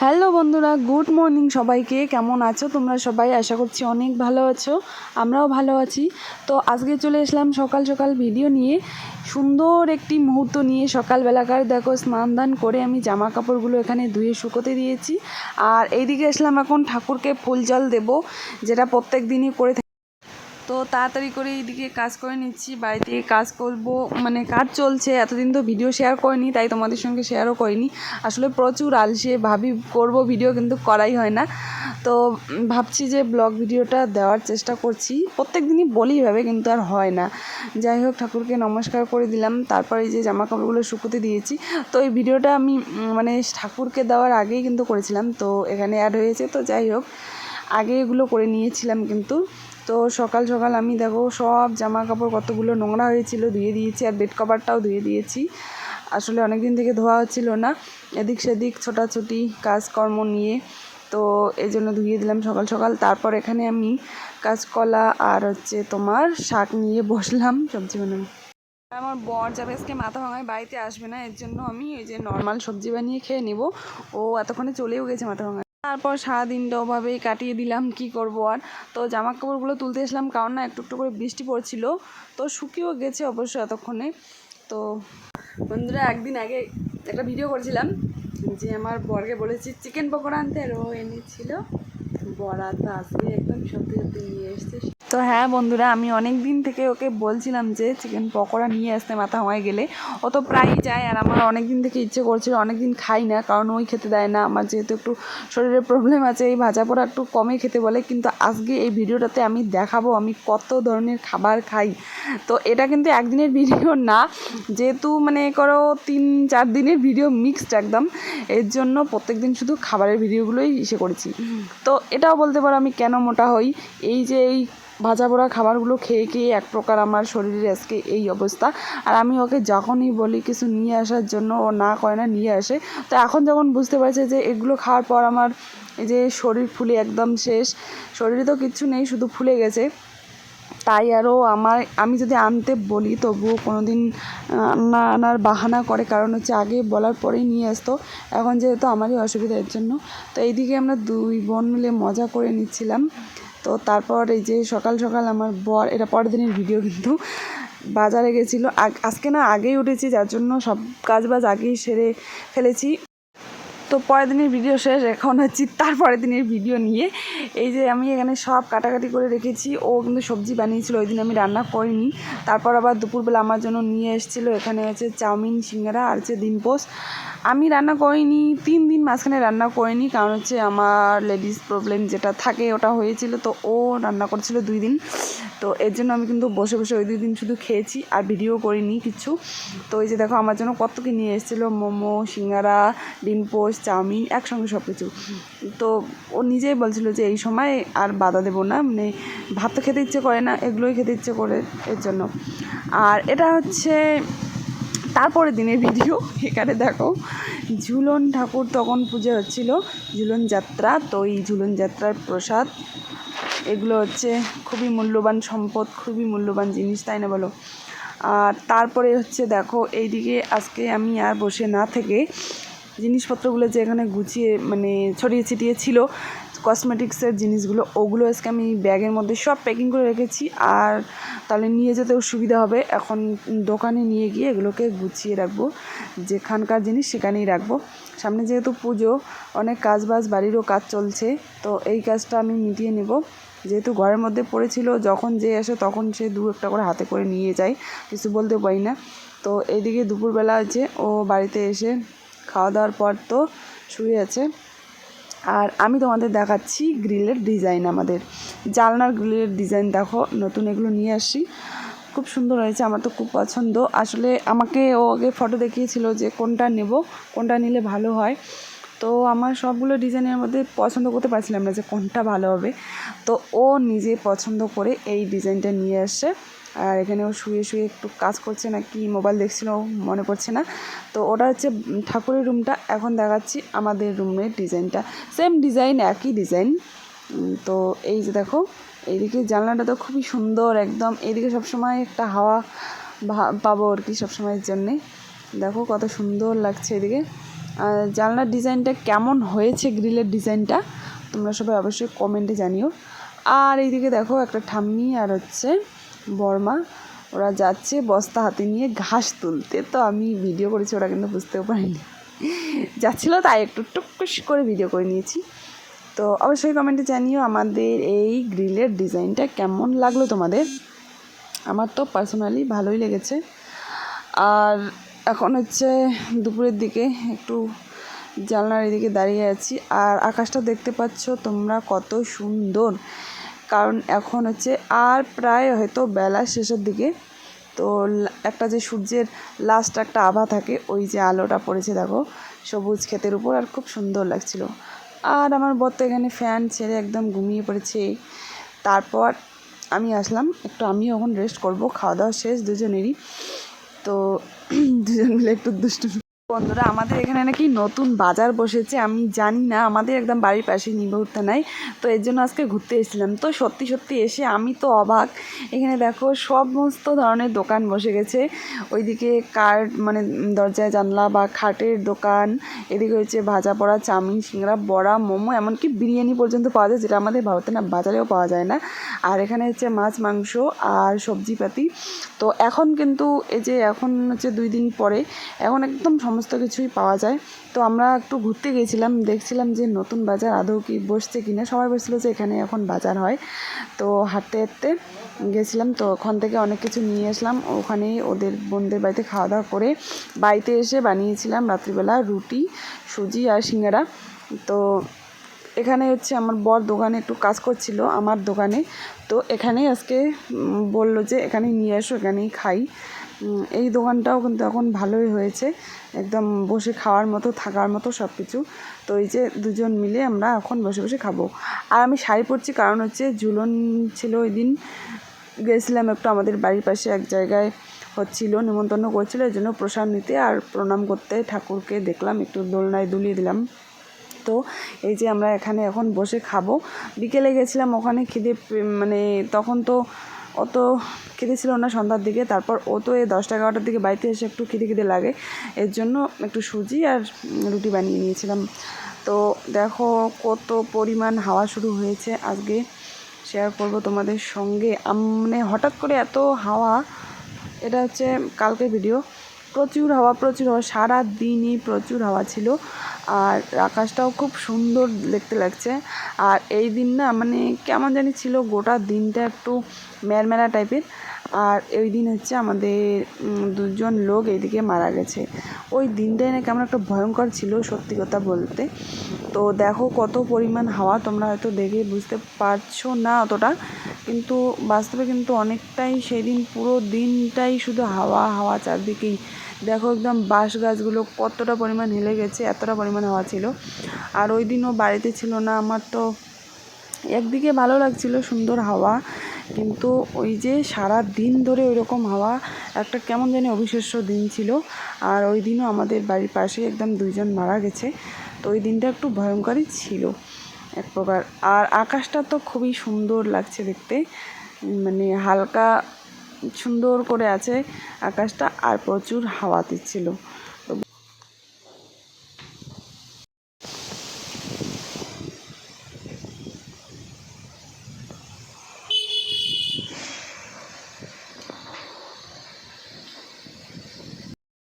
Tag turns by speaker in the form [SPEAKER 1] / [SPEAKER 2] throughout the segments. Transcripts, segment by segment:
[SPEAKER 1] Hello বন্ধুরা, good morning সবাইকে। কেমন আছো তোমরা সবাই? আশা করছি অনেক ভালো আছো, আমরাও ভালো আছি। তো আজকে চলে আসলাম সকাল সকাল ভিডিও নিয়ে, সুন্দর একটি মুহূর্ত নিয়ে। সকালবেলাকার দেখো স্নান দান করে আমি জামা কাপড়গুলো এখানে ধুয়ে শুকোতে দিয়েছি। আর এইদিকে আসলাম এখন ঠাকুরকে ফুল জল দেবো, যেটা প্রত্যেক দিনই করে। তো তাড়াতাড়ি করে এইদিকে কাজ করে নিচ্ছি, বাড়িতে কাজ করব, মানে কাজ চলছে। এতদিন তো ভিডিও শেয়ার করিনি, তাই তোমাদের সঙ্গে শেয়ারও করিনি। আসলে প্রচুর আলসে, ভাবি করব ভিডিও, কিন্তু করাই হয় না। তো ভাবছি যে ব্লগ ভিডিওটা দেওয়ার চেষ্টা করছি, প্রত্যেক দিনই বলি ভাবে, কিন্তু আর হয় না। যাই হোক, ঠাকুরকে নমস্কার করে দিলাম, তারপরে যে জামা কাপড়গুলো শুকোতে দিয়েছি। তো এই ভিডিওটা আমি মানে ঠাকুরকে দেওয়ার আগেই কিন্তু করেছিলাম, তো এখানে অ্যাড হয়েছে। তো যাই হোক, আগে এগুলো করে নিয়েছিলাম কিন্তু। তো সকাল সকাল আমি দেখো সব জামা কাপড় কতগুলো নোংরা হয়েছিল ধুয়ে দিয়েছি, আর বেড কভারটাও ধুয়ে দিয়েছি। আসলে অনেক দিন থেকে ধোয়া হচ্ছিল না, এদিক সেদিক ছোটাছুটি কাজকর্ম নিয়ে, তো এই জন্য ধুয়ে দিলাম সকাল সকাল। তারপর এখানে আমি কাঁচকলা আর তোমার শাক নিয়ে বসলাম সবজি বানানো। আমার বর যাবে আজকে মাথা ভাঙায়, বাড়িতে আসবে না, এর জন্য আমি এই যে নর্মাল সবজি বানিয়ে খেয়ে নিব। ও এতক্ষণে চলেও গেছে মাথা ভাঙায়। তারপর সারাদিনটা ওভাবেই কাটিয়ে দিলাম, কি করব আর। তো জামা কাপড়গুলো তুলতে আসলাম, কারণ না একটু একটু করে বৃষ্টি পড়ছিল, তো শুকিয়েও গেছে অবশ্য এতক্ষণে। তো বন্ধুরা, একদিন আগে একটা ভিডিও করেছিলাম যে আমার বরকে বলেছি চিকেন পকোড়া আনতে, আর ও এনেছিল বড়া। তো আজকে একদম সত্যি সত্যি নিয়ে এসছে। তো হ্যাঁ বন্ধুরা, আমি অনেক দিন থেকে ওকে বলছিলাম যে চিকেন পকোড়া নিয়ে আসতে মাথা ভাঙায় গেলে। ও তো প্রায়ই যায়, আর আমার অনেক দিন থেকে ইচ্ছে করছিল, অনেক দিন খাই না, কারণ ওই খেতে দেয় না। আমার যেহেতু একটু শরীরের প্রবলেম আছে, এই ভাজা পোড়া একটু কমই খেতে বলে। কিন্তু আজকে এই ভিডিওটাতে আমি দেখাবো আমি কত ধরনের খাবার খাই। তো এটা কিন্তু একদিনের ভিডিও না, যেহেতু মানে করো 3-4 দিনের ভিডিও মিক্সড একদম, এর জন্য প্রত্যেক দিন শুধু খাবারের ভিডিওগুলোই করেছি। তো এটাও বলতে পারো আমি কেন মোটা হই, এই যে এই ভাজা পোড়া খাবারগুলো খেয়ে খেয়ে এক প্রকার আমার শরীরে আজকে এই অবস্থা। আর আমি ওকে যখনই বলি কিছু নিয়ে আসার জন্য, ও না করে না, নিয়ে আসে। তো এখন যখন বুঝতে পারছে যে এগুলো খাওয়ার পর আমার এই যে শরীর ফুলে একদম শেষ, শরীরে তো কিচ্ছু নেই, শুধু ফুলে গেছে, তাই আরও আমি যদি আনতে বলি তবুও কোনো দিন না আনার বাহানা করে, কারণ হচ্ছে আগে বলার পরেই নিয়ে আসতো। এখন যেহেতু আমারই অসুবিধার জন্য। তো এইদিকে আমরা দুই বোন মিলে মজা করে নিচ্ছিলাম। তো তারপর এই যে সকাল সকাল আমার বর, এটা পরের দিনের ভিডিও কিন্তু, বাজারে গেছিলো। আজকে না আগেই উঠেছি, যার জন্য সব কাজ বাজ আগেই সেরে ফেলেছি। তো পরের দিনের ভিডিও শেষ, এখন হচ্ছে তারপরের দিনের ভিডিও নিয়ে। এই যে আমি এখানে সব কাটাকাটি করে রেখেছি। ও কিন্তু সবজি বানিয়েছিল, ওই দিন আমি রান্না করিনি। তারপর আবার দুপুরবেলা আমার জন্য নিয়ে এসেছিলো, এখানে হচ্ছে চাউমিন, সিঙ্গারা আর হচ্ছে ডিম পোস্ট। আমি রান্না করিনি 3 দিন, মাঝখানে রান্না করিনি, কারণ হচ্ছে আমার লেডিস প্রবলেম যেটা থাকে ওটা হয়েছিল। তো ও রান্না করেছিল 2 দিন, তো এর জন্য আমি কিন্তু বসে বসে ওই 2 দিন শুধু খেয়েছি, আর ভিডিও করিনি কিছু। তো এই যে দেখো আমার জন্য কত কি নিয়ে এসেছিলো, মোমো, সিঙ্গারা, ডিম পোস্ট, চাউমিন, একসঙ্গে সব কিছু। তো ও নিজেই বলছিল যে এই সময় আর বাধা দেবো না, মানে ভাত তো খেতে ইচ্ছে করে না, এগুলোই খেতে ইচ্ছে করে, এর জন্য। আর এটা হচ্ছে তারপরের দিনের ভিডিও। এখানে দেখো ঝুলন ঠাকুর তখন পুজো হচ্ছিলো, ঝুলন যাত্রা। তো এই ঝুলন যাত্রার প্রসাদ, এগুলো হচ্ছে খুবই মূল্যবান সম্পদ, খুবই মূল্যবান জিনিস, তাই না বলো? আর তারপরে হচ্ছে দেখো এইদিকে আজকে আমি আর বসে না থেকে জিনিসপত্রগুলো যে এখানে গুছিয়ে মানে ছড়িয়ে ছিটিয়ে ছিল, কসমেটিক্সের জিনিসগুলো, ওগুলো আজকে আমি ব্যাগের মধ্যে সব প্যাকিং করে রেখেছি। আর তাহলে নিয়ে যেতেও সুবিধা হবে। এখন দোকানে নিয়ে গিয়ে এগুলোকে গুছিয়ে রাখবো, যেখানকার জিনিস সেখানেই রাখবো। সামনে যেহেতু পুজো, অনেক কাজবাজ, বাড়িরও কাজ চলছে, তো এই কাজটা আমি মিটিয়ে নেব। যেহেতু ঘরের মধ্যে পড়েছিল, যখন যে আসে তখন সে 2-1টা করে হাতে করে নিয়ে যায়, কিছু বলতে পারি না। তো এইদিকে দুপুরবেলা আছে, ও বাড়িতে এসে খাওয়া দাওয়ার পর তো শুয়ে আছে। আর আমি তোমাদের দেখাচ্ছি গ্রিলের ডিজাইন, আমাদের জানলার গ্রিলের ডিজাইন দেখো, নতুন এগুলো নিয়ে আসি, খুব সুন্দর হয়েছে, আমার তো খুব পছন্দ। আসলে আমাকে ও আগে ফটো দেখিয়েছিল যে কোনটা নেব, কোনটা নিলে ভালো হয়। তো আমার সবগুলো ডিজাইনের মধ্যে পছন্দ করতে পারছিলাম না যে কোনটা ভালো হবে। তো ও নিজে পছন্দ করে এই ডিজাইনটা নিয়ে আসছে। আর এখানে ও শুয়ে শুয়ে একটু কাজ করছে না কি মোবাইল দেখছিল, মনে পড়ছে না। তো ওটা হচ্ছে ঠাকুরের রুমটা, এখন দেখাচ্ছি আমাদের রুমের ডিজাইনটা, সেম ডিজাইন, একই ডিজাইন। তো এই যে দেখো, এইদিকে জানলাটা তো খুবই সুন্দর একদম, এইদিকে সবসময় একটা হাওয়া পাবো আর কি সবসময়ের জন্যে। দেখো কত সুন্দর লাগছে এদিকে। জানলার ডিজাইনটা কেমন হয়েছে, গ্রিলের ডিজাইনটা তোমরা সবাই অবশ্যই কমেন্টে জানিও। আর এইদিকে দেখো একটা ঠাম্মি আর হচ্ছে বর্মা, ওরা যাচ্ছে বস্তা হাতে নিয়ে ঘাস তুলতে। তো আমি ভিডিও করেছি, ওরা কিন্তু বুঝতেও পারিনি যাচ্ছিলো, তাই একটু টুকুস করে ভিডিও করে নিয়েছি। তো অবশ্যই কমেন্টে জানিও আমাদের এই গ্রিলের ডিজাইনটা কেমন লাগলো তোমাদের। আমার তো পার্সোনালি ভালোই লেগেছে। আর এখন হচ্ছে দুপুরের দিকে একটু জানলার এদিকে দাঁড়িয়ে আছি, আর আকাশটা দেখতে পাচ্ছ তোমরা কত সুন্দর। কারণ এখন হচ্ছে আর প্রায় হয়তো বেলা শেষের দিকে, তো একটা যে সূর্যের লাস্ট একটা আভা থাকে, ওই যে আলোটা পড়েছে দেখো সবুজ ক্ষেতের উপর, আর খুব সুন্দর লাগছিল। আর আমার বর তো এখানে ফ্যান ছেড়ে একদম ঘুমিয়ে পড়েছে। তারপর আমি আসলাম একটু, আমিও এখন রেস্ট করব, খাওয়া দাওয়া শেষ দুজনেরই। তো দুজন মিলে একটু দুষ্টু। বন্ধুরা, আমাদের এখানে নাকি নতুন বাজার বসেছে, আমি জানি না, আমাদের একদম বাড়ির পাশেই নিবহুতে নাই, তো এর জন্য আজকে ঘুরতে এসেছিলাম। তো সত্যি সত্যি এসে আমি তো অবাক। এখানে দেখো সমস্ত ধরনের দোকান বসে গেছে। ওইদিকে কার্ড মানে দরজায় জানলা বা খাটের দোকান, এদিকে হচ্ছে ভাজা পোড়া, চাউমিন, সিঙ্গারা, বড়া, মোমো, এমনকি বিরিয়ানি পর্যন্ত পাওয়া যায়, যেটা আমাদের ভারতে না বাজারেও পাওয়া যায় না। আর এখানে হচ্ছে মাছ, মাংস আর সবজিপাতি। তো এখন কিন্তু এই যে এখন হচ্ছে 2 দিন পরে এখন একদম সমস্ত কিছুই পাওয়া যায়। তো আমরা একটু ঘুরতে গিয়েছিলাম, দেখছিলাম যে নতুন বাজার আদৌ কি বসছে কিনা। সবাই বলছিল যে এখানে এখন বাজার হয়। তো হাঁটতে হাঁটতে গেছিলাম, তো ওখান থেকে অনেক কিছু নিয়ে আসলাম। ওখানেই ওদের বোনদের বাড়িতে খাওয়া দাওয়া করে বাড়িতে এসে বানিয়েছিলাম রাত্রিবেলা রুটি, সুজি আর সিঙ্গারা। তো এখানে হচ্ছে আমার বর দোকানে একটু কাজ করছিল আমার দোকানে, তো এখানেই আজকে বললো যে এখানেই নিয়ে আসো, এখানেই খাই। এই দোকানটাও কিন্তু এখন ভালোই হয়েছে, একদম বসে খাওয়ার মতো, থাকার মতো সব কিছু। তো এই যে দুজন মিলে আমরা এখন বসে বসে খাবো। আর আমি শাড়ি পরছি কারণ হচ্ছে ঝুলন ছিল, ওই দিন গেছিলাম একটু আমাদের বাড়ির পাশে এক জায়গায় হচ্ছিল, নিমন্ত্রণ করছিল, এই জন্য প্রসাদ নিতে আর প্রণাম করতে ঠাকুরকে দেখলাম, একটু দোলনায় দুলিয়ে দিলাম। তো এই যে আমরা এখানে এখন বসে খাবো। বিকেলে গেছিলাম ওখানে, খিদে মানে তখন তো অত খিদে ছিল না সন্ধ্যার দিকে। তারপর ও তো এই 10টা-11টার দিকে বাড়িতে এসে একটু খিদে খিদে লাগে, এর জন্য একটু সুজি আর রুটি বানিয়ে নিয়েছিলাম। তো দেখো কত পরিমাণ হাওয়া শুরু হয়েছে আজকে, শেয়ার করব তোমাদের সঙ্গে। মানে হঠাৎ করে এত হাওয়া, এটা হচ্ছে কালকে ভিডিও। প্রচুর হাওয়া, প্রচুর হাওয়া, সারা দিনই প্রচুর হাওয়া ছিল। আর আকাশটাও খুব সুন্দর দেখতে লাগছে। আর এই দিন না মানে কেমন জানি ছিল, গোটা দিনটা একটু ম্যারমেলা টাইপের। আর ওই দিন হচ্ছে আমাদের 2জন লোক এইদিকে মারা গেছে। ওই দিনটাই না কেমন একটা ভয়ঙ্কর ছিল সত্যি কথা বলতে। তো দেখো কত পরিমাণ হাওয়া, তোমরা হয়তো দেখে বুঝতে পারছো না অতটা, কিন্তু বাস্তবে কিন্তু অনেকটাই। সেই দিন পুরো দিনটাই শুধু হাওয়া হাওয়া চারদিকেই। দেখো একদম বাঁশ গাছগুলো কতটা পরিমাণ হেলে গেছে, এতটা পরিমাণ হাওয়া ছিল। আর ওই দিনও বাড়িতে ছিল না। আমার তো একদিকে ভালো লাগছিল সুন্দর হাওয়া, কিন্তু ওই যে সারা দিন ধরে ওই রকম হাওয়া, একটা কেমন জানি অবিশ্বাস্য দিন ছিল। আর ওই দিনও আমাদের বাড়ির পাশে একদম 2জন মারা গেছে। তো ওই দিনটা একটু ভয়ঙ্করই ছিল এক প্রকার। আর আকাশটা তো খুবই সুন্দর লাগছে দেখতে, মানে হালকা সুন্দর করে আছে আকাশটা, আর প্রচুর হাওয়া দিচ্ছিল।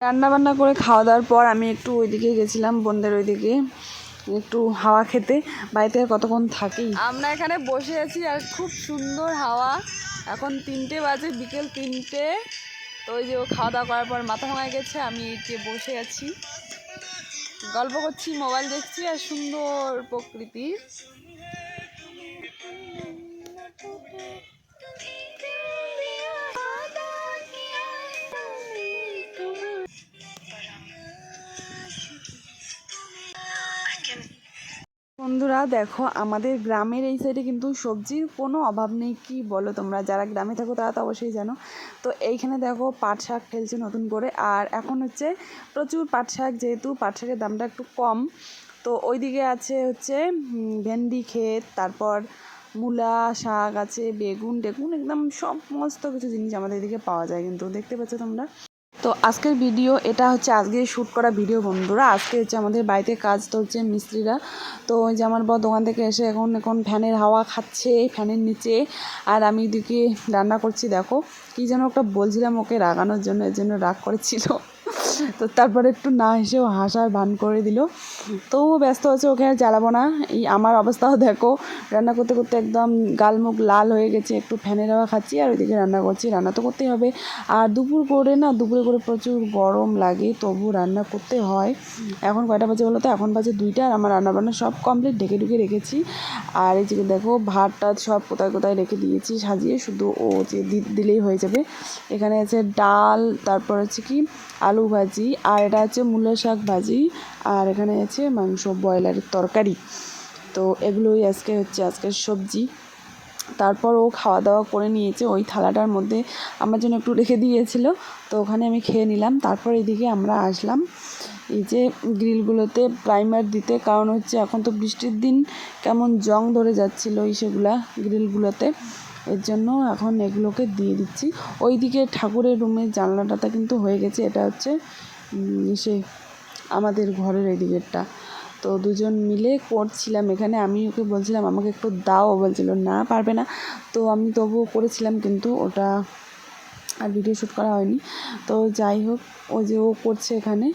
[SPEAKER 1] রান্না বান্না করে খাওয়া দাওয়ার পর আমি একটু ওইদিকে গেছিলাম, বোনদের ওইদিকে একটু হাওয়া খেতে। বাড়িতে আর কতক্ষণ থাকি, আমরা এখানে বসে আছি আর খুব সুন্দর হাওয়া। এখন 3টে বাজে, বিকেল 3টে। তো ওই যে ও খাওয়া দাওয়া করার পর মাথা ভাঙায় গেছে, আমি এই যে বসে আছি, গল্প করছি, মোবাইল দেখছি, আর সুন্দর প্রকৃতি। বন্ধুরা দেখো, আমাদের গ্রামের এই সাইডে কিন্তু সবজির কোনো অভাব নেই। কি বলো তোমরা, যারা গ্রামে থাকো তারা তো অবশ্যই জানো। তো এইখানে দেখো পাট শাক ফেলছে নতুন করে, আর এখন হচ্ছে প্রচুর পাট শাক, যেহেতু পাট শাকের দামটা একটু কম। তো ওইদিকে আছে হচ্ছে ভেন্ডি ক্ষেত, তারপর মূলা শাক আছে, বেগুন টেগুন, একদম সমস্ত কিছু জিনিস আমাদের এদিকে পাওয়া যায়। কিন্তু দেখতে পাচ্ছ তোমরা, তো আজকের ভিডিও এটা হচ্ছে আজকে শ্যুট করা ভিডিও বন্ধুরা। আজকে হচ্ছে আমাদের বাড়িতে কাজ চলছে মিস্ত্রিরা। তো ওই যে আমার বর দোকান থেকে এসে এখন ফ্যানের হাওয়া খাচ্ছে ফ্যানের নিচে, আর আমি এদিকে রান্না করছি। দেখো কী যেন একটা বলছিলাম ওকে রাগানোর জন্য, এর জন্য রাগ করেছিল। তো তারপরে একটু না হেসেও হাসার ভান করে দিল। তো ব্যস্ত আছে, ওকে আর জ্বালাবো না। এই আমার অবস্থাও দেখো, রান্না করতে করতে একদম গাল মুখ লাল হয়ে গেছে, একটু ফ্যানের হাওয়া খাচ্ছি আর ওইদিকে রান্না করছি। রান্না তো করতেই হবে, আর দুপুরে করে প্রচুর গরম লাগে, তবু রান্না করতে হয়। এখন কয়টা বাজে বলো তো? এখন বাজে 2টা, আর আমার রান্নাবান্না সব কমপ্লিট, ঢেকে রেখেছি। আর এই যে দেখো ভাত টাত সব কোথায় রেখে দিয়েছি সাজিয়ে, শুধু ও যে দিলেই হয়ে যাবে। এখানে আছে ডাল, তারপর হচ্ছে কি আলু ভাজি, আর এটা হচ্ছে মূলো শাক ভাজি, আর এখানে আছে মাংস ব্রয়লারের তরকারি। তো এগুলোই আজকের সবজি। তারপর ও খাওয়া দাওয়া করে নিয়েছে, ওই থালাটার মধ্যে আমার জন্য একটু রেখে দিয়েছিল, তো ওখানে আমি খেয়ে নিলাম। তারপর এদিকে আমরা আসলাম এই যে গ্রিলগুলোতে প্রাইমার দিতে, কারণ হচ্ছে এখন তো বৃষ্টির দিন, কেমন জং ধরে যাচ্ছিলো সেগুলা গ্রিলগুলোতে, এর জন্য এখন এগুলোকে দিয়ে দিচ্ছি। ওইদিকে ঠাকুরের রুমের জানলাটাতে কিন্তু হয়ে গেছে, এটা হচ্ছে সে আমাদের ঘরের এই দিকেরটা। তো দুজন মিলে করছিলাম এখানে, আমি ওকে বলছিলাম আমাকে একটু দাও, ও বলছিল না পারবে না। তো আমি তবুও করেছিলাম, কিন্তু ওটা আর ভিডিও শ্যুট করা হয়নি। তো যাই হোক, ও করছে এখানে।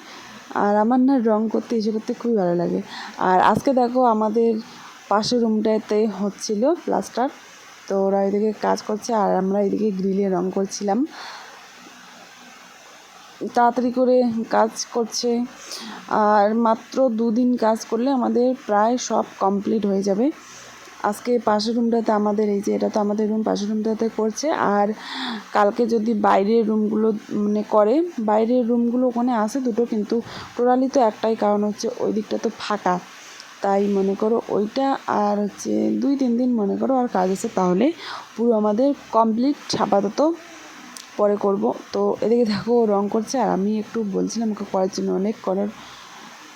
[SPEAKER 1] আর আমার না রং করতে এসে করতে খুবই ভালো লাগে। আর আজকে দেখো আমাদের পাশের রুমটাতে হচ্ছিল প্লাস্টার, তো ওরা এদিকে কাজ করছে আর আমরা এদিকে গ্রিলে রং করছিলাম। তাড়াতাড়ি করে কাজ করছে, আর মাত্র 2 দিন কাজ করলে আমাদের প্রায় সব কমপ্লিট হয়ে যাবে। আজকে পাশের রুমটাতে আমাদের, এই যে এটা তো আমাদের রুম, পাশের রুমটাতে করছে। আর কালকে যদি বাইরের রুমগুলো করে, বাইরের রুমগুলো ওখানে আছে 2টো, কিন্তু টোটালি তো একটাই, কারণ হচ্ছে ওই দিকটা তো ফাঁকা। তাই মনে করো ওইটা, আর হচ্ছে 2-3 দিন মনে করো আর কাজ আছে, তাহলে পুরো আমাদের কমপ্লিট। আপাতত পরে করব। তো এদিকে দেখো রং করছে, আর আমি একটু বলছিলাম ওকে করার জন্য, অনেক করার,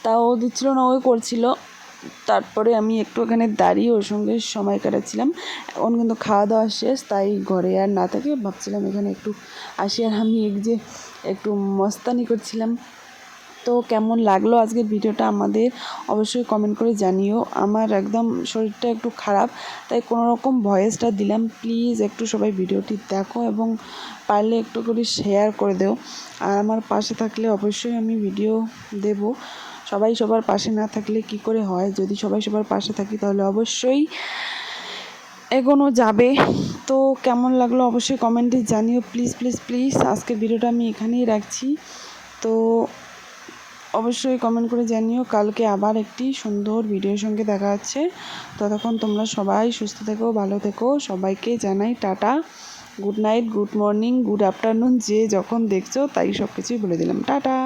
[SPEAKER 1] তাও দিচ্ছিল না, ওই করছিল। তারপরে আমি একটু এখানে দাঁড়িয়ে ওর সঙ্গে সময় কাটাচ্ছিলাম। এখন কিন্তু খাওয়া দাওয়া শেষ, তাই ঘরে আর না থাকে ভাবছিলাম এখানে একটু আসি, আর আমি যে একটু মস্তানি করছিলাম। তো কেমন লাগলো আজকের ভিডিওটা আমাদের অবশ্যই কমেন্ট করে জানিও। আমার একদম শরীরটা একটু খারাপ, তাই কোনো রকম ভয়েসটা দিলাম। প্লিজ একটু সবাই ভিডিওটি দেখো, এবং পারলে একটু করে শেয়ার করে দেও। আর আমার পাশে থাকলে অবশ্যই আমি ভিডিও দেব। সবাই সবার পাশে না থাকলে কি করে হয়? যদি সবাই সবার পাশে থাকি তাহলে অবশ্যই এগোনো যাবে। তো কেমন লাগলো অবশ্যই কমেন্টে জানিও, প্লিজ প্লিজ প্লিজ। আজকের ভিডিওটা আমি এখানেই রাখছি। তো অবশ্যই কমেন্ট করে জানিও। কালকে আবার একটি সুন্দর ভিডিওর সঙ্গে দেখা হচ্ছে। ততক্ষণ তোমরা সবাই সুস্থ থেকো, ভালো থেকো। সবাইকে জানাই tata, good night, good morning, good afternoon, যে যখন দেখছো তাই সব কিছুই বলে দিলাম। টাটা।